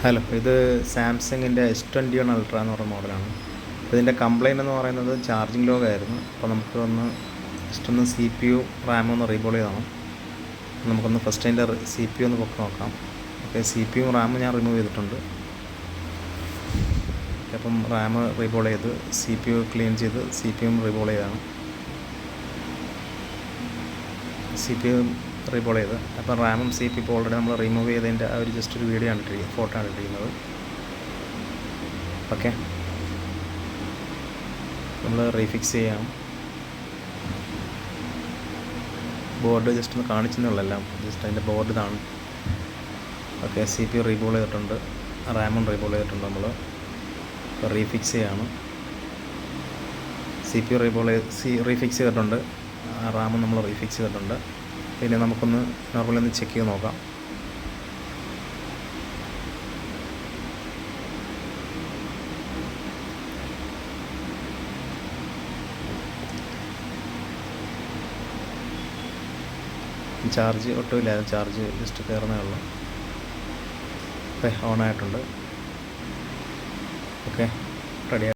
Hello, ഇത് സാംസങ്ങിൻ്റെ S21 ultra എന്ന് പറയുന്ന മോഡലാണ്. അപ്പോൾ ഇതിൻ്റെ കംപ്ലയിൻ്റ് എന്ന് പറയുന്നത് ചാർജിങ് ലോഗ് ആയിരുന്നു. അപ്പോൾ നമുക്കൊന്ന് just C P U RAM ഒന്ന് റീബോൾ ചെയ്യണം. നമുക്കൊന്ന് ഫസ്റ്റ് അതിൻ്റെ സി പി യു ഒന്ന് പൊക്കി നോക്കാം. Okay, C P U RAM ഞാൻ റിമൂവ് ചെയ്തിട്ടുണ്ട്. അപ്പം റാം റീബോൾ ചെയ്ത് സി പി യു ക്ലീൻ ചെയ്ത് സി പി യു റീബോൾ ചെയ്താണ്. സി പി യു റീബോൾ ചെയ്ത് അപ്പം റാമും സി പി ഇപ്പോൾ ഓൾറെഡി നമ്മൾ റിമൂവ് ചെയ്തതിൻ്റെ ആ ഒരു ജസ്റ്റ് ഒരു വീഡിയോ ആണ് ഇട്ടിരിക്കുന്നത്, ഫോട്ടോ ആണ് ഇട്ടിരിക്കുന്നത്. ഓക്കെ, നമ്മൾ റീഫിക്സ് ചെയ്യാം. ബോർഡ് ജസ്റ്റ് ഒന്ന് കാണിച്ചെന്നുള്ളെല്ലാം, ജസ്റ്റ് അതിൻ്റെ ബോർഡ് ഇതാണ്. Okay, C P U reball ചെയ്തിട്ടുണ്ട്, റാമും റീബോൾ ചെയ്തിട്ടുണ്ട്. നമ്മൾ ഇപ്പോൾ റീഫിക്സ് ചെയ്യാണ്. സി പി യു റീഫിക്സ് ചെയ്തിട്ടുണ്ട്, റാമും നമ്മൾ റീഫിക്സ് ചെയ്തിട്ടുണ്ട്. പിന്നെ നമുക്കൊന്ന് നോർമലി ഒന്ന് ചെക്ക് ചെയ്ത് നോക്കാം. ചാർജ് ഒട്ടുമില്ല, ചാർജ് ജസ്റ്റ് കയറുന്നേ ഉള്ളൂ. ഓക്കെ, ഓണായിട്ടുണ്ട്. Okay, ready.